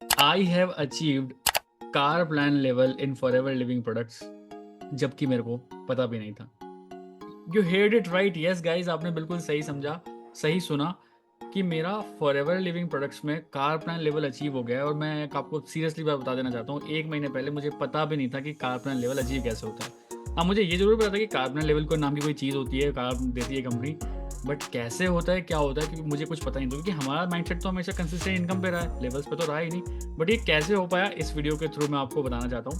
I have achieved car plan level in Forever Living Products, जबकि मेरे को पता भी नहीं था। You heard it right, yes guys, आपने बिल्कुल सही समझा, सही सुना कि मेरा फॉरएवर लिविंग प्रोडक्ट्स में कार प्लान लेवल अचीव हो गया है। और मैं एक आपको सीरियसली बात बता देना चाहता हूँ, 1 महीने पहले मुझे पता भी नहीं था कि कार प्लान लेवल अचीव कैसे होता है। हाँ, मुझे ये ज़रूर पता था कि कार प्लान लेवल को नाम की कोई चीज़ होती है, कार देती है कंपनी, बट कैसे होता है, क्या होता है, क्योंकि मुझे कुछ पता नहीं था, क्योंकि हमारा माइंडसेट तो हमेशा कंसिस्टेंट इनकम पे रहा है, लेवल्स पे तो रहा ही नहीं। बट ये कैसे हो पाया, इस वीडियो के थ्रू मैं आपको बताना चाहता हूँ।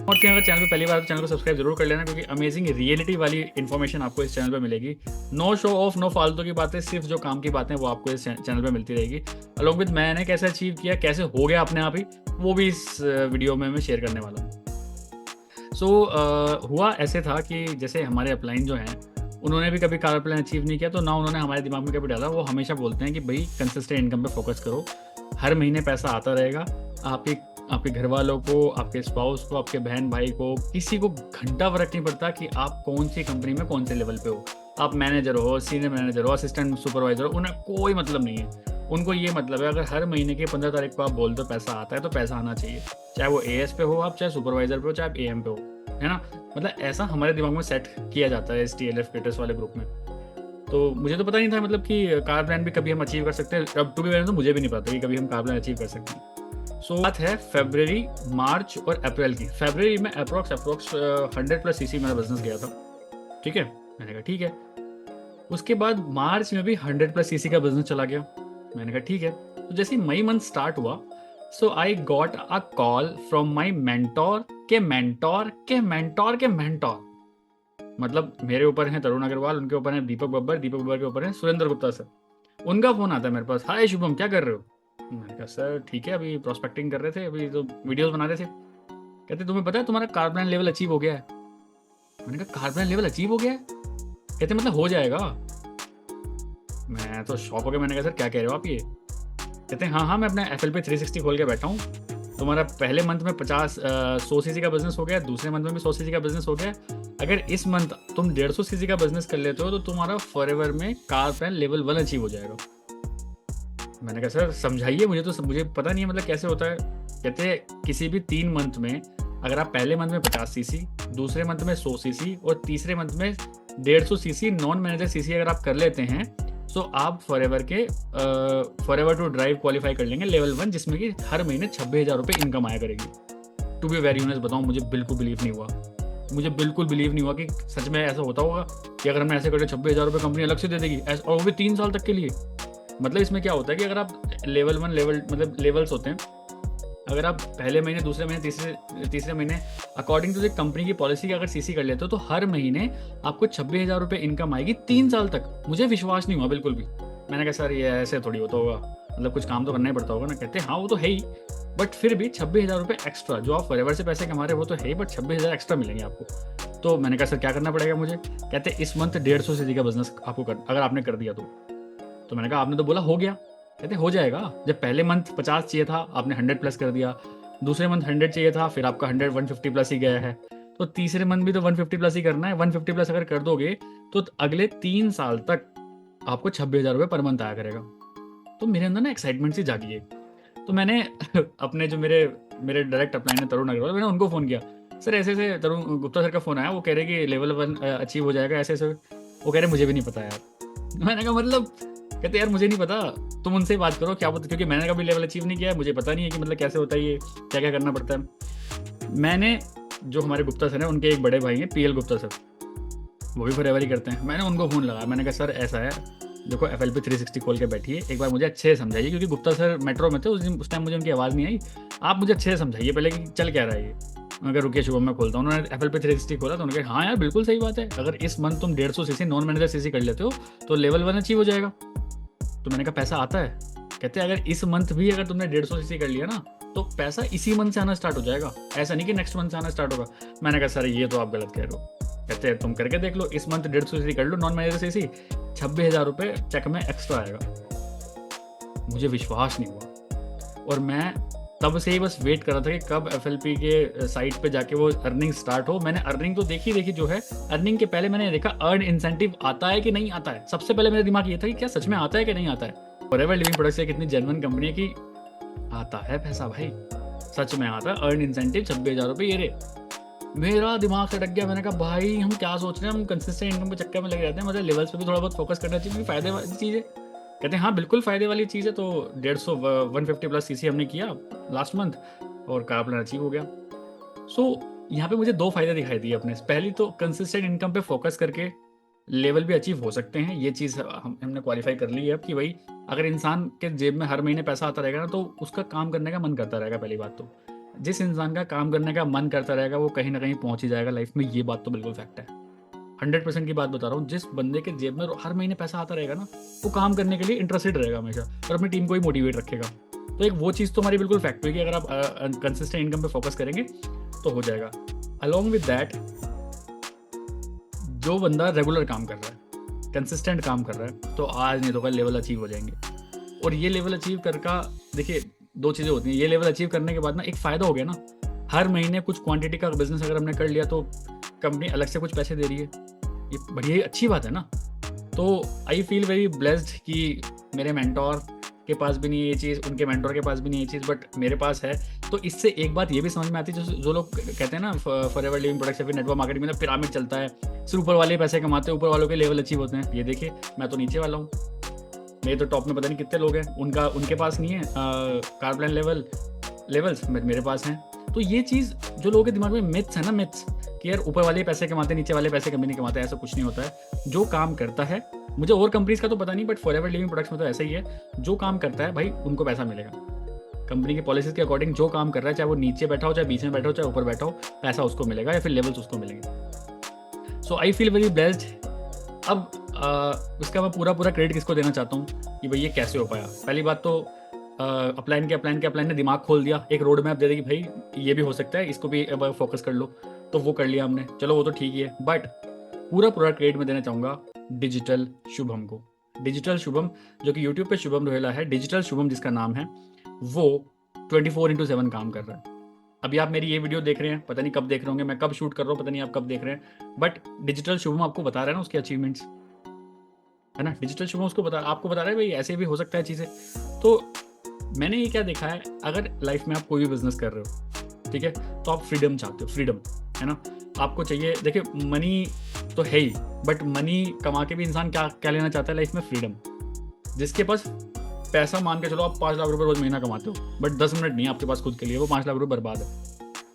और क्या, अगर चैनल पे पहली बार तो चैनल को सब्सक्राइब जरूर कर लेना, क्योंकि अमेजिंग रियलिटी वाली इन्फॉर्मेशन आपको इस चैनल पे मिलेगी। नो शो ऑफ, नो फालतू की बातें, सिर्फ जो काम की बातें वो आपको इस चैनल पे मिलती रहेगी। अलॉन्ग विद मैंने कैसे अचीव किया, कैसे हो गया अपने आप ही, वो भी इस वीडियो में मैं शेयर करने वाला हूँ। सो हुआ ऐसे था कि जैसे हमारे अपलाइन जो हैं, उन्होंने भी कभी कार प्लान अचीव नहीं किया, तो ना उन्होंने हमारे दिमाग में कभी डाला। वो हमेशा बोलते हैं कि भाई कंसिस्टेंट इनकम पे फोकस करो, हर महीने पैसा आता रहेगा। आपके घर वालों को, आपके स्पाउस को, आपके बहन भाई को, किसी को घंटा फर्क नहीं पड़ता कि आप कौन सी कंपनी में कौन से लेवल पे हो। आप मैनेजर हो, सीनियर मैनेजर हो, असिस्टेंट सुपरवाइजर हो, उन्हें कोई मतलब नहीं है। उनको ये मतलब है, अगर हर महीने की 15 तारीख को आप बोल दो पैसा आता है, तो पैसा आना चाहिए, चाहे वो एएस पे हो आप, चाहे सुपरवाइजर पे हो, चाहे आप एएम पे हो, है ना। मतलब ऐसा हमारे दिमाग में सेट किया जाता है इस टीएलएफ क्रिएटर्स वाले ग्रुप में। तो मुझे तो पता नहीं था मतलब कि कार प्लान भी कभी हम अचीव कर सकते हैं। अब टू बी वेरी तो मुझे भी नहीं पता कि कभी हम कार प्लान अचीव कर सकते हैं। सो बात है फरवरी, मार्च और अप्रैल की। फरवरी में अप्रोक्स 100+ सीसी मेरा बिजनेस गया था, ठीक है। मैंने कहा ठीक है। उसके बाद मार्च में भी 100+ सीसी का बिजनेस चला गया। मैंने कहा ठीक है। तो जैसे ही मई मंथ स्टार्ट हुआ, so I got a call from my mentor के मेंटोर के मेंटोर के मेंटोर। मतलब मेरे ऊपर हैं तरुण अग्रवाल, उनके ऊपर हैं दीपक बब्बर, दीपक बब्बर के ऊपर हैं सुरेंद्र गुप्ता सर। उनका फोन आता है मेरे पास, हाय शुभम क्या कर रहे हो। मैंने कहा सर ठीक है, अभी प्रोस्पेक्टिंग कर रहे थे, अभी तो वीडियोस बना रहे थे। कहते तुम्हें पता है तुम्हारा कार प्लान लेवल अचीव हो गया है। मैंने कहा कार प्लान लेवल अचीव हो गया है। कहते मतलब हो जाएगा। मैं तो शॉक हो गया। मैंने कहा सर क्या कह रहे हो आप ये। कहते हैं हाँ हाँ, मैं अपना FLP 360 खोल के बैठा हूँ। तुम्हारा पहले मंथ में 100 सीसी का बिजनेस हो गया, दूसरे मंथ में भी 100 सीसी का बिजनेस हो गया। अगर इस मंथ तुम 150 सीसी का बिजनेस कर लेते हो, तो तुम्हारा फॉरएवर में कार प्लान लेवल 1 अचीव हो जाएगा। मैंने कहा सर समझाइए, मुझे पता नहीं है मतलब कैसे होता है। कहते किसी भी 3 मंथ में अगर आप पहले मंथ में 50 सीसी, दूसरे मंथ में 100 सीसी और तीसरे मंथ में 150 सीसी नॉन मैनेजर सीसी अगर आप कर लेते हैं, तो आप फॉरएवर टू ड्राइव क्वालिफाई कर लेंगे लेवल 1, जिसमें कि हर महीने 26,000 रुपये इनकम आया करेगी। टू बी वेरी ऑनेस्ट बताऊँ, मुझे बिल्कुल बिलीव नहीं हुआ। मुझे बिल्कुल बिलीव नहीं हुआ कि सच में ऐसा होता होगा कि अगर हमने ऐसे करके 26,000 रुपये कंपनी अलग से दे देगी, और वो भी 3 साल तक के लिए। मतलब इसमें क्या होता है कि अगर आप लेवल 1 मतलब लेवल्स होते हैं, अगर आप पहले महीने, दूसरे महीने, तीसरे महीने अकॉर्डिंग टू द कंपनी की पॉलिसी अगर सीसी कर लेते हो, तो हर महीने आपको 26,000 रुपये इनकम आएगी 3 साल तक। मुझे विश्वास नहीं हुआ बिल्कुल भी। मैंने कहा सर ये ऐसे थोड़ी होता होगा, मतलब कुछ काम तो करना ही पड़ता होगा ना। कहते हाँ वो तो है ही, बट फिर भी 26,000 रुपये एक्स्ट्रा, जो आप फॉरएवर से पैसे कमा रहे हो वो तो है ही, बट 26,000 एक्स्ट्रा मिलेंगे आपको। तो मैंने कहा सर क्या करना पड़ेगा मुझे। कहते इस मंथ 150 सीसी का बिजनेस आपको अगर आपने कर दिया तो मैंने कहा आपने तो बोला हो गया। कहते हो जाएगा। जब पहले मंथ 50 चाहिए था, आपने 100+ कर दिया, दूसरे मंथ 100 चाहिए था, फिर आपका 150+ ही गया है, तो तीसरे मंथ भी तो 150+ ही करना है। 150+ अगर कर दोगे तो अगले 3 साल तक आपको 26,000 रुपये पर मंथ आया करेगा। तो मेरे अंदर ना एक्साइटमेंट सी जागी है। तो मैंने अपने जो मेरे मेरे डायरेक्ट अपलाइन है तरुण अग्रवाल, मैंने उनको फ़ोन किया, सर ऐसे ऐसे तरुण गुप्ता सर का फ़ोन आया, वो कह रहे कि लेवल 1 अचीव हो जाएगा ऐसे ऐसे। वो कह रहे मुझे भी नहीं पता यार। मैंने कहा मतलब। कहते यार मुझे नहीं पता, तुम उनसे बात करो क्या पता, क्योंकि मैंने कभी लेवल अचीव नहीं किया है, मुझे पता नहीं है कि मतलब कैसे होता है ये, क्या क्या करना पड़ता है। मैंने जो हमारे गुप्ता सर हैं, उनके एक बड़े भाई हैं PL गुप्ता सर, वो भी फॉरएवर ही करते हैं। मैंने उनको फ़ोन लगाया, मैंने कहा सर ऐसा है, देखो FLP 360 खोल के बैठिए, एक बार मुझे अच्छे से समझाइए, क्योंकि गुप्ता सर मेट्रो में थे उस टाइम, मुझे उनकी आवाज़ नहीं आई। आप मुझे अच्छे से समझाइए पहले कि चल क्या रहा है ये। अगर रुकिए शुभम मैं खोलता हूँ। उन्होंने FLP 360 खोला तो उन्होंने कहा हाँ यार बिल्कुल सही बात है, अगर इस मंथ तुम 150 सीसी नॉन मैनेजर सीसी कर लेते हो तो लेवल 1 अचीव हो जाएगा। तो मैंने कहा पैसा आता है। कहते अगर इस मंथ भी अगर तुमने 150 सीसी कर लिया ना, तो पैसा इसी मंथ से आना स्टार्ट हो जाएगा, ऐसा नहीं कि नेक्स्ट मंथ से आना स्टार्ट होगा। मैंने कहा सर ये तो आप गलत कह रहे हो। कहते तुम करके देख लो, इस मंथ 150 सीसी कर लो नॉन मैनेजर सीसी, 26,000 रुपये चेक में एक्स्ट्रा आएगा। मुझे विश्वास नहीं हुआ, और मैं तब से ही बस वेट कर रहा था कि कब FLP के साइट पे जाके वो अर्निंग स्टार्ट हो। मैंने अर्निंग तो देखी जो है, अर्निंग के पहले मैंने देखा अर्न इंसेंटिव आता है कि नहीं आता है। सबसे पहले मेरे दिमाग ये था कि क्या सच में आता है कि नहीं आता है। फॉरएवर लिविंग प्रोडक्ट्स एक इतनी जेन्युइन कंपनी है कि आता है पैसा भाई, सच में आता है। अर्न इंसेंटिव 26,000 रुपये ये रे। मेरा दिमाग सटक गया, मैंने कहा भाई हम क्या सोच रहे हैं, हम कंसिस्टेंट इनकम के चक्कर में लगे रहते हैं, मतलब लेवल्स पे भी थोड़ा बहुत फोकस करना चाहिए क्योंकि फायदे वाली चीज़ है। कहते हैं हाँ बिल्कुल फ़ायदे वाली चीज़ है। तो 150 प्लस सीसी हमने किया लास्ट मंथ और कार प्लान अचीव हो गया। सो यहाँ पे मुझे 2 फ़ायदे दिखाई दिए अपने। पहली तो कंसिस्टेंट इनकम पे फोकस करके लेवल भी अचीव हो सकते हैं, ये चीज़ हमने क्वालिफाई कर ली है अब कि भाई अगर इंसान के जेब में हर महीने पैसा आता रहेगा ना तो उसका काम करने का मन करता रहेगा। पहली बात तो जिस इंसान का काम करने का मन करता रहेगा वो कहीं ना कहीं पहुंच ही जाएगा लाइफ में, ये बात तो बिल्कुल फैक्ट है। 100% की बात बता रहा हूँ। जिस बंदे के जेब में हर महीने पैसा आता रहेगा ना वो काम करने के लिए इंटरेस्टेड रहेगा हमेशा और अपनी टीम को ही मोटिवेट रखेगा। तो एक वो चीज़ तो हमारी बिल्कुल फैक्ट हुई कि अगर आप कंसिस्टेंट इनकम पे फोकस करेंगे तो हो जाएगा। अलॉन्ग विद दैट, जो बंदा रेगुलर काम कर रहा है, कंसिस्टेंट काम कर रहा है, तो आज नहीं तो कल लेवल अचीव हो जाएंगे। और ये लेवल अचीव कर का देखिए 2 चीज़ें होती हैं। ये लेवल अचीव करने के बाद ना एक फ़ायदा हो गया ना, हर महीने कुछ क्वांटिटी का बिजनेस अगर हमने कर लिया तो कंपनी अलग से कुछ पैसे दे रही है, ये बढ़िया अच्छी बात है ना। तो आई फील वेरी ब्लेस्ड कि मेरे मेंटोर के पास भी नहीं है ये चीज़, उनके मेंटोर के पास भी नहीं है ये चीज़, बट मेरे पास है। तो इससे एक बात ये भी समझ में आती है, जो लोग कहते हैं ना फॉरएवर लिविंग प्रोडक्ट्स या फिर नेटवर्क मार्केटिंग में पिरामिड चलता है, सिर्फ ऊपर वाले पैसे कमाते हैं, ऊपर वालों के लेवल अचीव होते हैं। ये देखिए मैं तो नीचे वाला हूँ, मेरे तो टॉप में पता नहीं कितने लोग हैं, उनके पास नहीं है कार प्लान लेवल्स मेरे पास हैं। तो ये चीज़ जो लोगों के दिमाग में मिथ्स है ना, मिथ्स कि यार ऊपर वाले पैसे कमाते नीचे वाले पैसे कभी नहीं कमाते, ऐसा कुछ नहीं होता है। जो काम करता है, मुझे और कंपनीज का तो पता नहीं बट फॉरएवर लिविंग प्रोडक्ट्स में तो ऐसा ही है, जो काम करता है भाई उनको पैसा मिलेगा। कंपनी की पॉलिसीज के अकॉर्डिंग जो काम कर रहा है, चाहे वो नीचे बैठा हो, चाहे बीच में बैठा हो, चाहे ऊपर बैठा हो, पैसा उसको मिलेगा या फिर लेवल्स उसको मिलेंगे। सो आई फील वेरी ब्लेस्ड। अब उसका मैं पूरा क्रेडिट किसको देना चाहता हूँ कि भाई ये कैसे हो पाया। पहली बात तो अपलाइन ने दिमाग खोल दिया, एक रोड मैप दे दी कि भाई ये भी हो सकता है, इसको भी फोकस कर लो, तो वो कर लिया हमने, चलो वो तो ठीक ही है। बट पूरा क्रेडिट मैं देना चाहूँगा डिजिटल शुभम को। डिजिटल शुभम जो कि यूट्यूब पे शुभम रोहेला है, डिजिटल शुभम जिसका नाम है, वो 24/7 काम कर रहा है। अभी आप मेरी ये वीडियो देख रहे हैं, पता नहीं कब देख रहे होंगे, मैं कब शूट कर रहा हूँ पता नहीं आप कब देख रहे हैं, बट डिजिटल शुभम आपको बता रहा है ना उसके अचीवमेंट्स, है ना। डिजिटल शुभम आपको बता रहा है भाई ऐसे भी हो सकता है चीज़ें। तो मैंने ये क्या देखा है, अगर लाइफ में आप कोई भी बिजनेस कर रहे हो, ठीक है, तो आप फ्रीडम चाहते हो, फ्रीडम, है ना। आपको चाहिए, देखिए मनी तो है ही, बट मनी कमा के भी इंसान क्या लेना चाहता है लाइफ में, फ्रीडम। जिसके पास पैसा मान के चलो आप 5 लाख रुपए रोज महीना कमाते हो, बट 10 मिनट नहीं आपके पास खुद के लिए, वो 5 लाख रुपए बर्बाद है।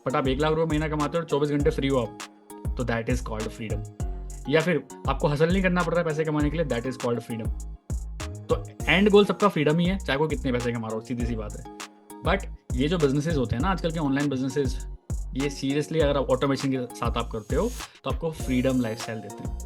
बट आप 1 लाख रुपए महीना कमाते हो और 24 घंटे फ्री हो आप, तो दैट इज कॉल्ड फ्रीडम। या फिर आपको हसल नहीं करना पड़ रहा है पैसे कमाने के लिए, दैट इज कॉल्ड फ्रीडम। तो एंड गोल सबका फ्रीडम ही है, चाहे वो कितने पैसे कमा रहा हो, सीधी सी बात है। बट ये जो बिजनेसेस होते हैं ना आजकल के ऑनलाइन बिजनेसेस, ये सीरियसली अगर आप ऑटोमेशन के साथ आप करते हो तो आपको फ्रीडम लाइफस्टाइल देते हैं।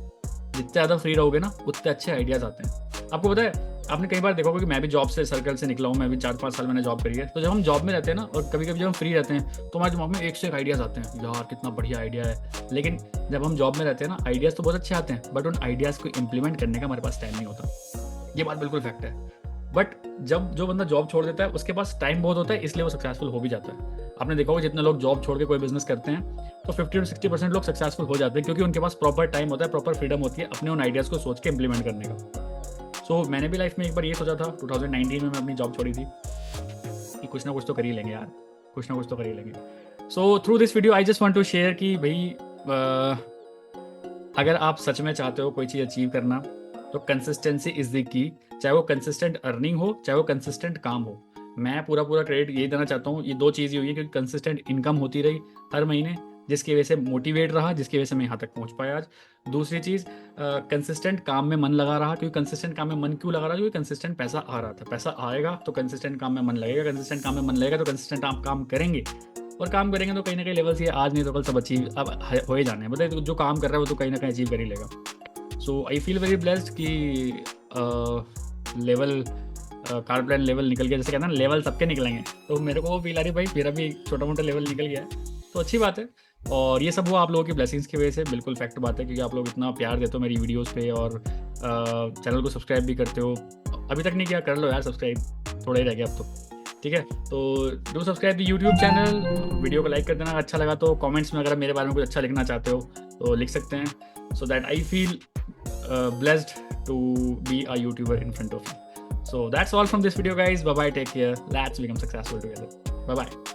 जितने ज़्यादा फ्री रहोगे ना उतने अच्छे आइडियाज़ आते हैं। आपको पता है, आपने कई बार देखा होगा कि मैं भी जॉब से सर्कल से निकला हूँ, मैं भी 4-5 साल मैंने जॉब करी है। तो जब हम जॉब में रहते हैं ना और कभी कभी जब हम फ्री रहते हैं तो हमारे दिमाग में एक से एक आइडियाज़ आते हैं, यार कितना बढ़िया आइडिया है। लेकिन जब हम जॉब में रहते हैं ना, आइडियाज़ तो बहुत अच्छे आते हैं, बट उन आइडियाज़ को इम्प्लीमेंट करने का हमारे पास टाइम नहीं होता। ये बात बिल्कुल फैक्ट है। बट जब जो बंदा जॉब छोड़ देता है उसके पास टाइम बहुत होता है, इसलिए वो सक्सेसफुल हो भी जाता है। आपने देखा होगा जितने लोग जॉब छोड़ के कोई बिजनेस करते हैं तो 50 से 60% लोग सक्सेसफुल हो जाते हैं, क्योंकि उनके पास प्रॉपर टाइम होता है, प्रॉपर फ्रीडम होती है अपने उन आइडियाज़ को सोच के इंप्लीमेंट करने का। सो मैंने भी लाइफ में एक बार ये सोचा था, 2019 में मैं अपनी जॉब छोड़ी थी कि कुछ ना कुछ तो कर ही लेंगे यार, कुछ ना कुछ तो कर ही लेंगे। So through this video I just want to share कि भाई अगर आप सच में चाहते हो कोई चीज़ अचीव करना तो कंसिस्टेंसी इज द की। चाहे वो कंसिस्टेंट अर्निंग हो, चाहे वो कंसिस्टेंट काम हो। मैं पूरा क्रेडिट यही देना चाहता हूँ, ये 2 चीज़ हुई है कि कंसिस्टेंट इनकम होती रही हर महीने, जिसकी वजह से मोटिवेट रहा, जिसकी वजह से मैं यहाँ तक पहुँच पाया आज। दूसरी चीज़, कंसिस्टेंट काम में मन लगा रहा, क्योंकि कंसिस्टेंट काम में मन क्यों लगा रहा, क्योंकि कंसिस्टेंट पैसा आ रहा था। पैसा आएगा तो कंसिस्टेंट काम में मन लगेगा, कंसिस्टेंट काम में मन लगेगा तो कंसिस्टेंट आप काम करेंगे, और काम करेंगे तो कहीं ना कहीं लेवल्स ये आज नहीं तो कल सब अचीव अब हो ही जाने हैं। मतलब जो काम कर रहा है वो तो कहीं ना कहीं अचीव कर ही लेगा। सो आई फील वेरी ब्लेस्ड कि लेवल कार प्लान लेवल निकल गया, जैसे कहते हैं ना लेवल सबके निकलेंगे, तो मेरे को वो फील आ रही भाई मेरा भी छोटा मोटा लेवल निकल गया है, तो अच्छी बात है। और ये सब हुआ आप लोगों की ब्लेसिंग्स की वजह से, बिल्कुल फैक्ट बात है, क्योंकि आप लोग इतना प्यार देते हो मेरी वीडियोस पे और चैनल को सब्सक्राइब भी करते हो। अभी तक नहीं किया, कर लो यार सब्सक्राइब, थोड़ा ही रह गया अब तो, ठीक है। तो do subscribe the YouTube channel, video को लाइक कर देना, अच्छा लगा तो कमेंट्स में अगर मेरे बारे में कुछ अच्छा लिखना चाहते हो तो लिख सकते हैं, so that I feel blessed to be a YouTuber in front of you. So that's all from this video, guys. Bye bye. Take care. Let's become successful together. Bye bye.